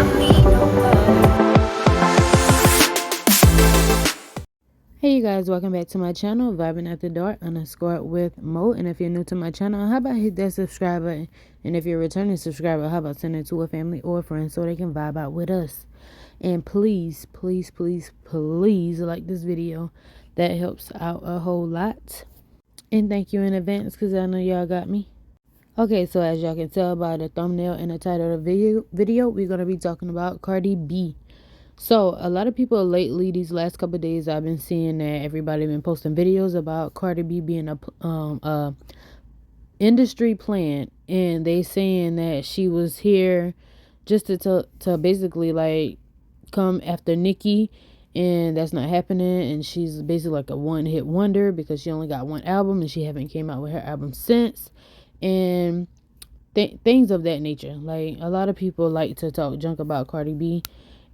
Hey you guys, welcome back to my channel, Vibing After Dark _ with Mo. And if you're new to my channel, how about hit that subscribe button? And if you're a returning subscriber, how about send it to a family or a friend so they can vibe out with us? And please, please, please, please like this video. That helps out a whole lot. And thank you in advance because I know y'all got me. Okay, so as y'all can tell by the thumbnail and the title of the video, we're going to be talking about Cardi B. So a lot of people lately, these last couple of days, I've been seeing that everybody been posting videos about Cardi B being a industry plant, and they saying that she was here just to basically like come after Nicki, and that's not happening. And she's basically like a one-hit wonder because she only got one album and she haven't came out with her album since, and things of that nature. Like a lot of people like to talk junk about Cardi B.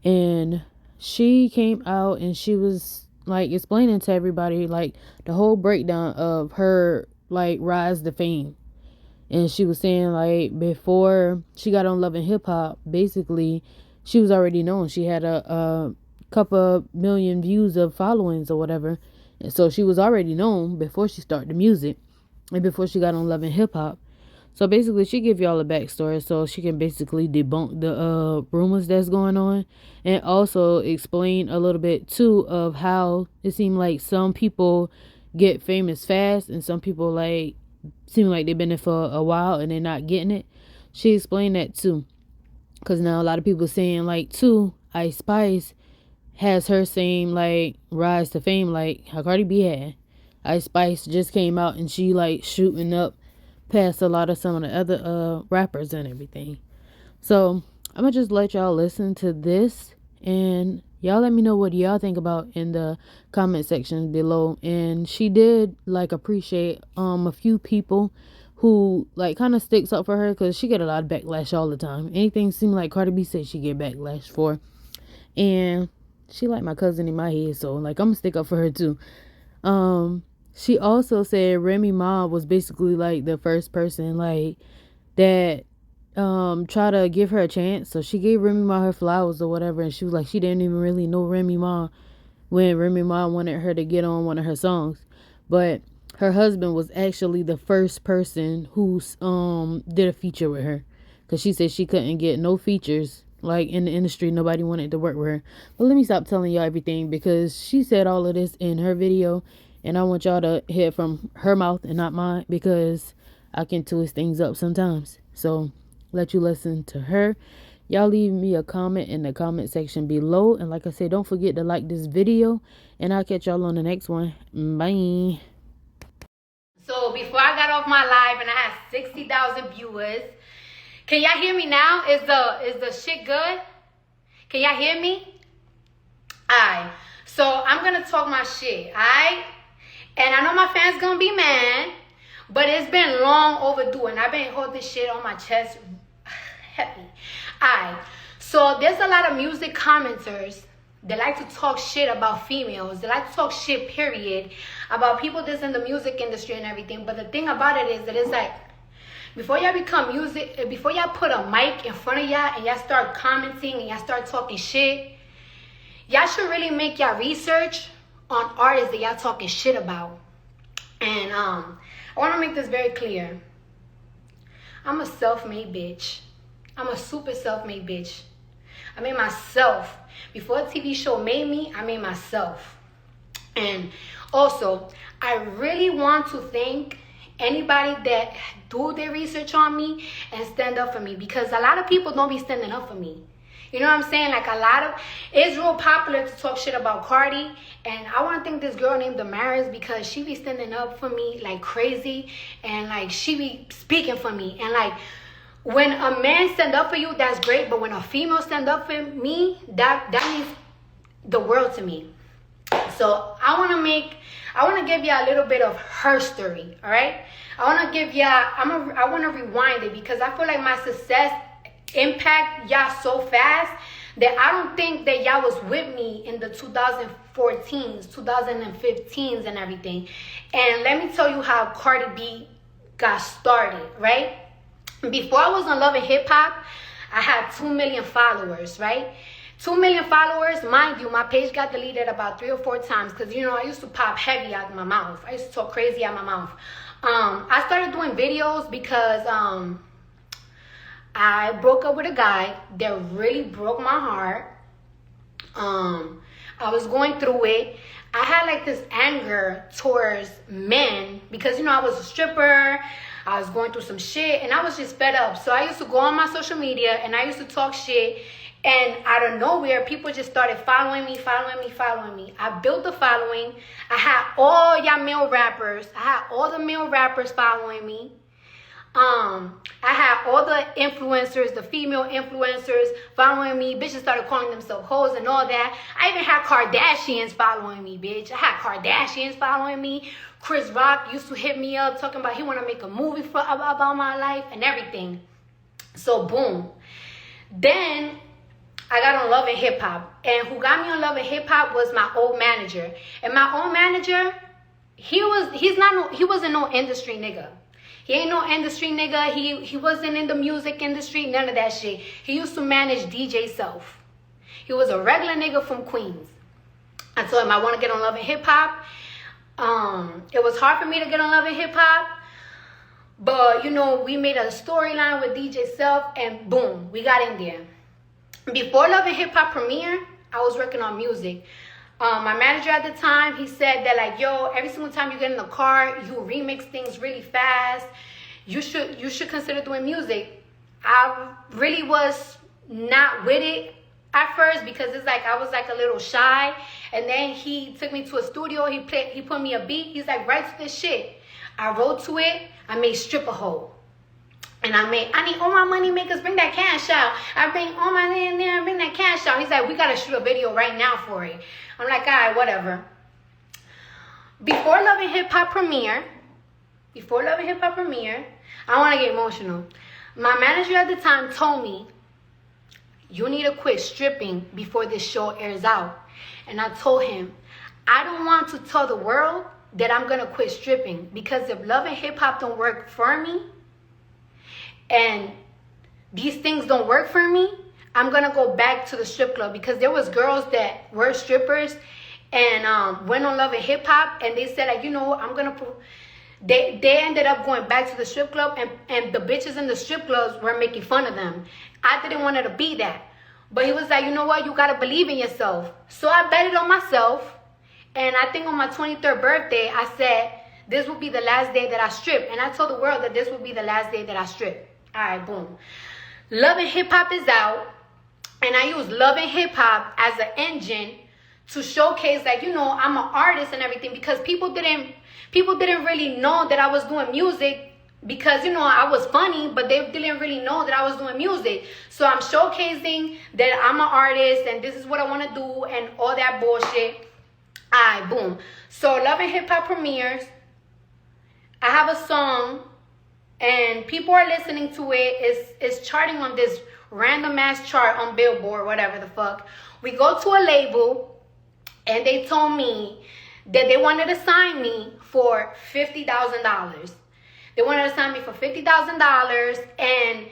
And she came out and she was like explaining to everybody like the whole breakdown of her like rise to fame. And she was saying like before she got on Love and Hip-Hop, basically she was already known. She had a couple million views of followings or whatever. And so she was already known before she started the music and before she got on Love and Hip-Hop. So basically, she give y'all a backstory so she can basically debunk the rumors that's going on, and also explain a little bit too of how it seemed like some people get famous fast and some people like seem like they've been there for a while and they're not getting it. She explained that too, because now a lot of people saying like too, Ice Spice has her same like rise to fame like how Cardi B had. Ice Spice just came out and she like shooting up past a lot of some of the other rappers and everything. So I'm gonna just let y'all listen to this, and y'all let me know what y'all think about in the comment section below. And she did like appreciate a few people who like kind of sticks up for her, because she get a lot of backlash all the time. Anything seem like Cardi B said she get backlash for, and she like my cousin in my head, so like I'm gonna stick up for her too. She also said Remy Ma was basically like the first person like that try to give her a chance. So she gave Remy Ma her flowers or whatever, and she was like she didn't even really know Remy Ma when Remy Ma wanted her to get on one of her songs. But her husband was actually the first person who did a feature with her, because she said she couldn't get no features like in the industry. Nobody wanted to work with her. But let me stop telling y'all everything, because she said all of this in her video, and I want y'all to hear from her mouth and not mine, because I can twist things up sometimes. So let you listen to her. Y'all leave me a comment in the comment section below. And like I said, don't forget to like this video. And I'll catch y'all on the next one. Bye. So before I got off my live and I had 60,000 viewers. Can y'all hear me now? Is the shit good? Can y'all hear me? Alright. So I'm going to talk my shit. Alright? And I know my fans gonna be mad, but it's been long overdue, and I've been holding shit on my chest heavy. Alright, so there's a lot of music commenters that like to talk shit about females. They like to talk shit, period, about people that's in the music industry and everything. But the thing about it is that it's like, before y'all become music, before y'all put a mic in front of y'all and y'all start commenting and y'all start talking shit, y'all should really make y'all research on artists that y'all talking shit about. And I want to make this very clear. I'm a self-made bitch. I'm a super self-made bitch. I made myself. Before a TV show made me, I made myself. And also, I really want to thank anybody that do their research on me and stand up for me, because a lot of people don't be standing up for me. You know what I'm saying? Like it's real popular to talk shit about Cardi. And I want to thank this girl named Damaris, because she be standing up for me like crazy. And like she be speaking for me. And like when a man stand up for you, that's great. But when a female stand up for me, that means the world to me. So I want to give y'all a little bit of her story. All right. I want to give y'all, I want to rewind it, because I feel like my success impact y'all so fast that I don't think that y'all was with me in the 2014s, 2015s and everything. And let me tell you how Cardi B got started, right? Before I was on Love and Hip Hop, I had had 2 million followers, right? 2 million followers. Mind you, my page got deleted about 3 or 4 times because, you know, I used to pop heavy out of my mouth. I used to talk crazy out of my mouth. I started doing videos because I broke up with a guy that really broke my heart. I was going through it. I had like this anger towards men because, you know, I was a stripper. I was going through some shit and I was just fed up. So I used to go on my social media and I used to talk shit. And out of nowhere, people just started following me. I built a following. I had all y'all male rappers. I had all the male rappers following me. I had all the influencers, the female influencers following me. Bitches started calling themselves hoes and all that. I even had Kardashians following me, bitch. I had Kardashians following me. Chris Rock used to hit me up talking about he want to make a movie about my life and everything. So boom. Then I got on Love and Hip Hop. And who got me on Love and Hip Hop was my old manager. And my old manager, he wasn't no industry nigga. He ain't no industry nigga. He wasn't in the music industry, none of that shit. He used to manage DJ Self. He was a regular nigga from Queens. I told him I want to get on Love and Hip Hop. It was hard for me to get on Love and Hip Hop. But, you know, we made a storyline with DJ Self and boom, we got in there. Before Love and Hip Hop premiere, I was working on music. My manager at the time, he said that like, yo, every single time you get in the car, you remix things really fast. You should consider doing music. I really was not with it at first because it's like I was like a little shy. And then he took me to a studio. He put me a beat. He's like, write to this shit. I wrote to it. I made Stripper Hole. And I need all my money makers, bring that cash out. I bring all my money in there, bring that cash out. He's like, we got to shoot a video right now for it. I'm like, all right, whatever. Before Love and Hip Hop premiere, I want to get emotional. My manager at the time told me, you need to quit stripping before this show airs out. And I told him, I don't want to tell the world that I'm going to quit stripping because if Love and Hip Hop don't work for me, and these things don't work for me, I'm gonna go back to the strip club because there was girls that were strippers and went on Love and Hip Hop and they said like, you know, they ended up going back to the strip club and the bitches in the strip clubs were making fun of them. I didn't want it to be that. But he was like, you know what, you gotta believe in yourself. So I betted on myself and I think on my 23rd birthday, I said, this will be the last day that I strip. And I told the world that this will be the last day that I strip. All right, boom. Love and Hip Hop is out. And I use Love and Hip Hop as an engine to showcase like, you know, I'm an artist and everything because people didn't really know that I was doing music because, you know, I was funny, but they didn't really know that I was doing music. So I'm showcasing that I'm an artist and this is what I want to do and all that bullshit. All right, boom. So Love and Hip Hop premieres. I have a song and people are listening to it. It's charting on this random ass chart on Billboard, whatever the fuck. We go to a label and they told me that they wanted to sign me for $50,000. They wanted to sign me for $50,000 and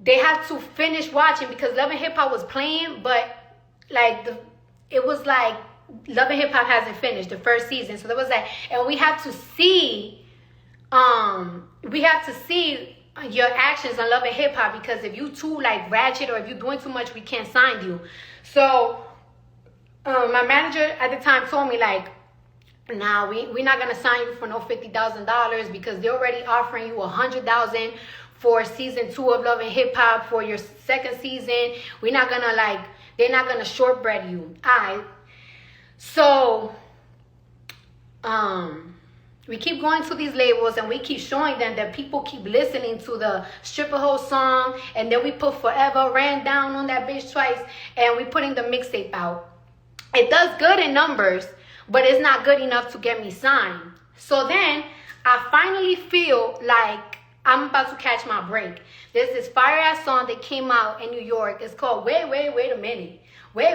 they had to finish watching because Love and Hip Hop was playing, but like it was like Love and Hip Hop hasn't finished the first season. So there was like, and we have to see your actions on Love and Hip Hop because if you too like ratchet or if you're doing too much, we can't sign you. So my manager at the time told me like, nah, we're not gonna sign you for no $50,000 because they're already offering you $100,000 for season 2 of Love and Hip Hop for your second season. We're not gonna like, they're not gonna shortbread you. Alright. So we keep going to these labels and we keep showing them that people keep listening to the Stripper Hole song and then we put Forever Ran Down on that bitch twice and we putting the mixtape out. It does good in numbers, but it's not good enough to get me signed. So then I finally feel like I'm about to catch my break. There's this fire ass song that came out in New York. It's called Wait a Minute. Wait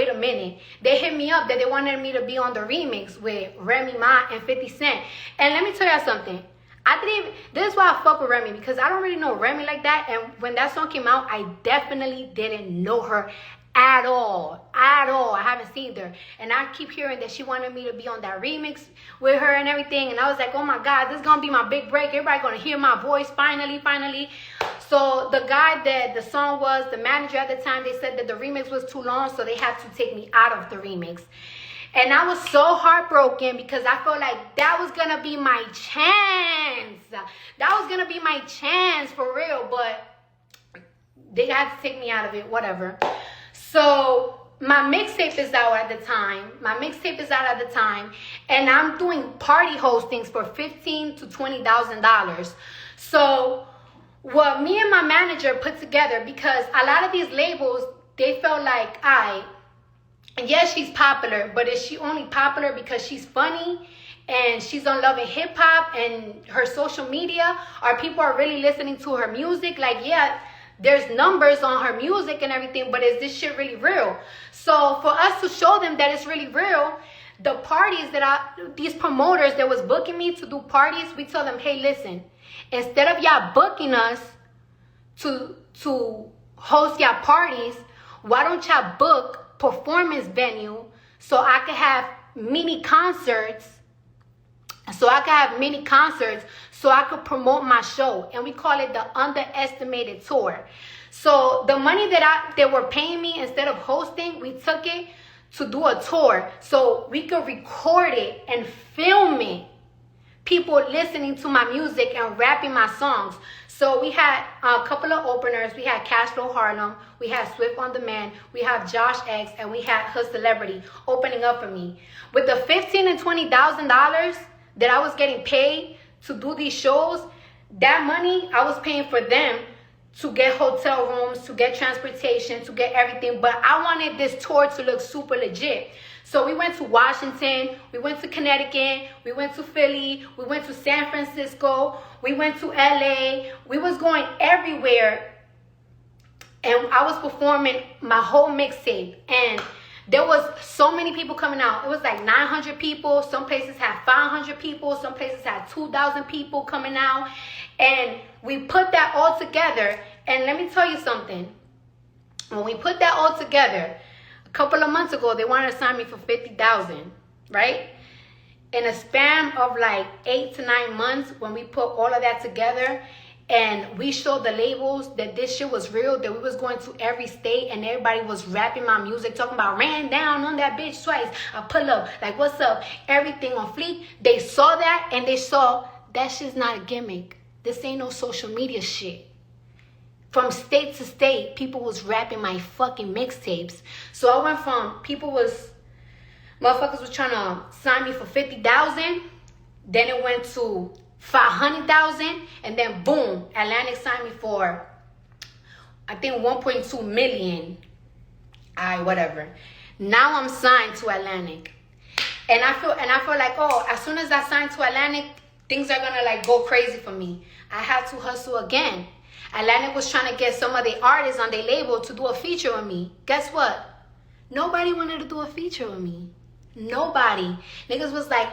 a minute. They hit me up that they wanted me to be on the remix with Remy Ma and 50 Cent. And let me tell you something. I didn't even, this is why I fuck with Remy, because I don't really know Remy like that. And when that song came out, I definitely didn't know her at all. At all. I haven't seen her. And I keep hearing that she wanted me to be on that remix with her and everything. And I was like, oh my God, this is going to be my big break. Everybody going to hear my voice finally. So the guy that the song was, the manager at the time, they said that the remix was too long, so they had to take me out of the remix. And I was so heartbroken because I felt like that was going to be my chance. That was going to be my chance for real. But they had to take me out of it, whatever. So my mixtape is out at the time. And I'm doing party hostings for $15,000 to $20,000. So what me and my manager put together, because a lot of these labels, they felt like, yes, she's popular, but is she only popular because she's funny and she's on Love and Hip Hop and her social media? Or people are really listening to her music? Like, yeah, there's numbers on her music and everything, but is this shit really real? So for us to show them that it's really real, the parties these promoters that was booking me to do parties, we tell them, hey, listen, instead of y'all booking us to host y'all parties, why don't y'all book performance venue so I could have mini concerts, so I could promote my show. And we call it the underestimated tour. So the money that they were paying me instead of hosting, we took it to do a tour so we could record it and film it, people listening to my music and rapping my songs. So we had a couple of openers. We had Cashflow Harlem, we had Swift on Demand, we have Josh X, and we had Her Celebrity opening up for me. With the $15,000 and $20,000 that I was getting paid to do these shows, that money I was paying for them to get hotel rooms, to get transportation, to get everything. But I wanted this tour to look super legit. So we went to Washington, we went to Connecticut, we went to Philly, we went to San Francisco, we went to LA. We was going everywhere. And I was performing my whole mixtape. And there was so many people coming out. It was like 900 people. Some places had 500 people. Some places had 2,000 people coming out. And we put that all together. And let me tell you something. When we put that all together, a couple of months ago, they wanted to sign me for $50,000, right? In a span of like 8 to 9 months, when we put all of that together, and we showed the labels that this shit was real, that we was going to every state and everybody was rapping my music, talking about ran down on that bitch twice, I pull up, like what's up, everything on fleek. They saw that and they saw that shit's not a gimmick. This ain't no social media shit. From state to state, people was rapping my fucking mixtapes. So I went from motherfuckers was trying to sign me for $50,000. Then it went to $500,000. And then boom, Atlantic signed me for, I think, $1.2 million. Alright, whatever. Now I'm signed to Atlantic. And I feel like, oh, as soon as I sign to Atlantic, things are gonna like go crazy for me. I have to hustle again. Atlantic was trying to get some of the artists on their label to do a feature with me. Guess what? Nobody wanted to do a feature with me. Nobody. Niggas was like,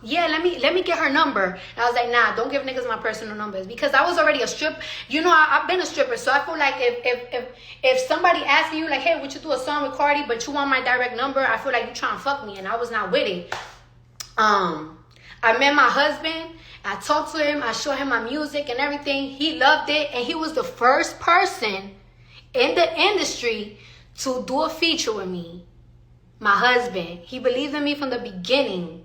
yeah, let me get her number. And I was like, nah, don't give niggas my personal numbers, because I was already a stripper. You know, I've been a stripper, so I feel like if somebody asking you like, hey, would you do a song with Cardi, but you want my direct number, I feel like you trying to fuck me, and I was not with it. I met my husband. I talked to him. I showed him my music and everything. He loved it, and he was the first person in the industry to do a feature with me. My husband. He believed in me from the beginning.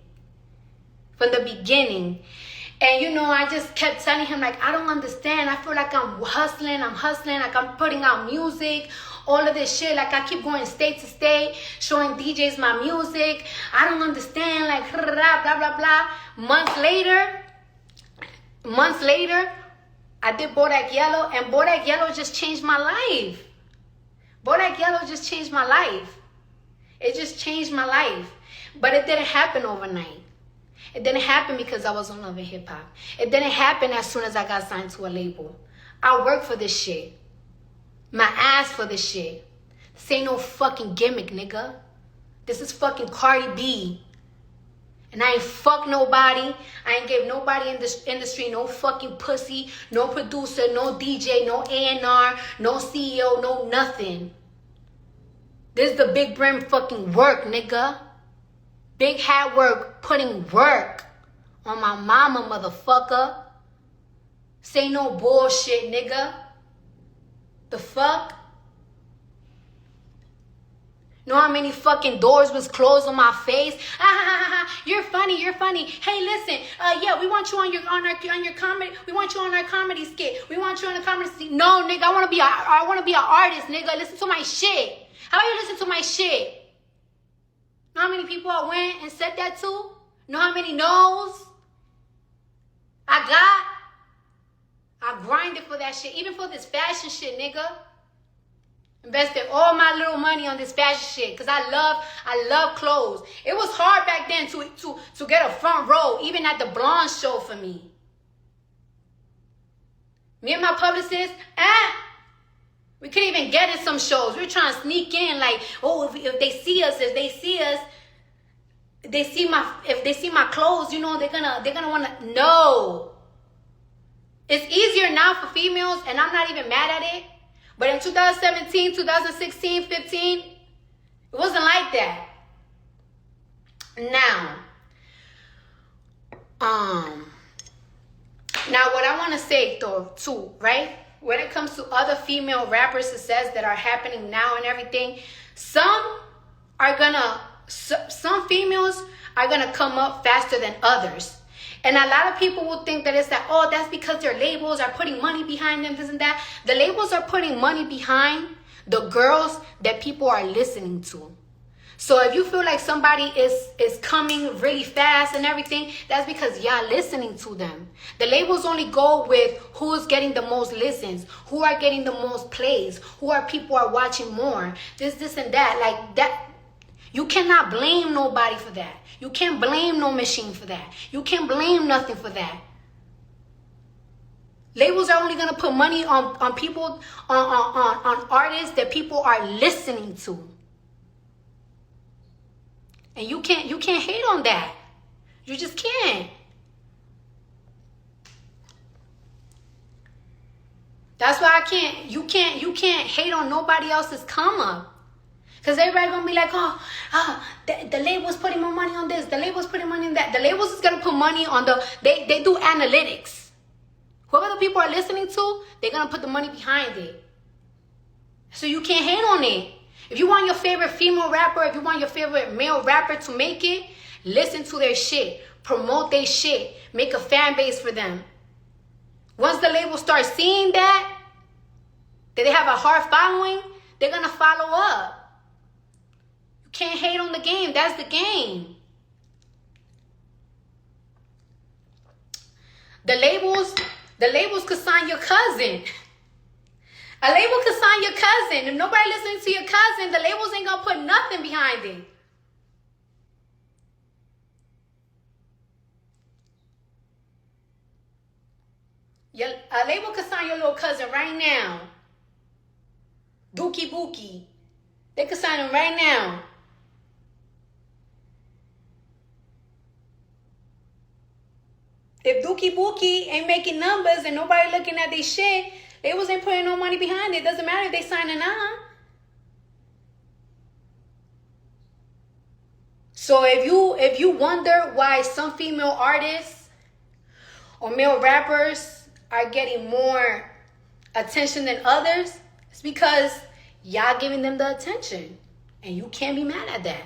And you know, I just kept telling him, like, I don't understand. I feel like I'm hustling, like I'm putting out music, all of this shit. Like I keep going state to state, showing DJs my music. I don't understand, like, blah, blah, blah. Months later, I did Bodak Yellow, and Bodak Yellow just changed my life. Bodak Yellow just changed my life. It just changed my life. But it didn't happen overnight. It didn't happen because I was on Love and Hip Hop. It didn't happen as soon as I got signed to a label. I worked for this shit. My ass for this shit. This ain't no fucking gimmick, nigga. This is fucking Cardi B. And I ain't fuck nobody. I ain't give nobody in this industry no fucking pussy, no producer, no DJ, no A&R, no CEO, no nothing. This is the big brain fucking work, nigga. Big hat work, putting work on my mama, motherfucker. Say no bullshit, nigga. The fuck? Know how many fucking doors was closed on my face? You're funny, you're funny. Hey, listen, yeah, we want you on your comedy. We want you on our comedy skit. We want you on a comedy skit. No, nigga, I want to be an artist, nigga. Listen to my shit. How about you listen to my shit? Know how many people I went and said that to? Know how many no's I got? I grinded for that shit, even for this fashion shit, nigga. Invested all my little money on this fashion shit because I love clothes. It was hard back then to get a front row, even at the blonde show for me. Me and my publicist, we couldn't even get in some shows. We were trying to sneak in, like, oh, if they see us, if they see my clothes, you know, they're gonna wanna know. It's easier now for females, and I'm not even mad at it. But in 2017, 2016, 15, it wasn't like that. Now what I want to say though, too, right? When it comes to other female rappers' success that are happening now and everything, some females are gonna come up faster than others. And a lot of people will think that it's that, oh, that's because their labels are putting money behind them, this and that. The labels are putting money behind the girls that people are listening to. So if you feel like somebody is coming really fast and everything, that's because y'all listening to them. The labels only go with who's getting the most listens, who are getting the most plays, who are people are watching more, this and that. Like that. You cannot blame nobody for that. You can't blame no machine for that. You can't blame nothing for that. Labels are only gonna put money on people, on artists that people are listening to. And you can't hate on that. You just can't. That's why you can't hate on nobody else's come up. Because everybody going to be like, the label's putting more money on this. The label's putting money on that. The labels is going to put money on they do analytics. Whoever the people are listening to, they're going to put the money behind it. So you can't hate on it. If you want your favorite female rapper, if you want your favorite male rapper to make it, listen to their shit. Promote their shit. Make a fan base for them. Once the label starts seeing that they have a hard following, they're going to follow up. Can't hate on the game. That's the game. The labels could sign your cousin. A label could sign your cousin. If nobody listening to your cousin, the labels ain't gonna put nothing behind it. A label could sign your little cousin right now. Dookie Bookie. They could sign him right now. If Dookie Bookie ain't making numbers and nobody looking at their shit, they wasn't putting no money behind it. Doesn't matter if they signing on. So if you wonder why some female artists or male rappers are getting more attention than others, it's because y'all giving them the attention. And you can't be mad at that.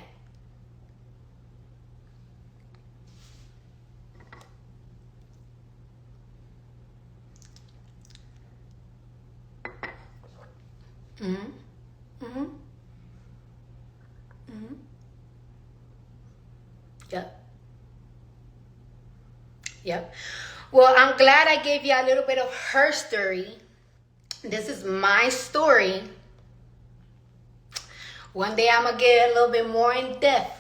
Yep. Well, I'm glad I gave you a little bit of her story. This is my story. One day I'm going to get a little bit more in depth.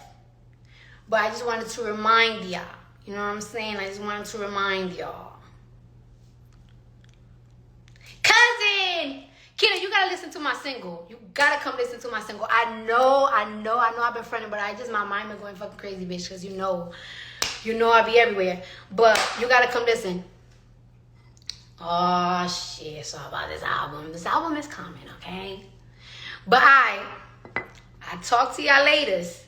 But I just wanted to remind y'all. You know what I'm saying? I just wanted to remind y'all. Cousin! Kidda, you gotta listen to my single. You gotta come listen to my single. I know I've been fronting, but my mind been going fucking crazy, bitch, because you know You know I be everywhere. But you gotta come listen. Oh shit, so about this album. This album is coming, okay? But I talk to y'all laters.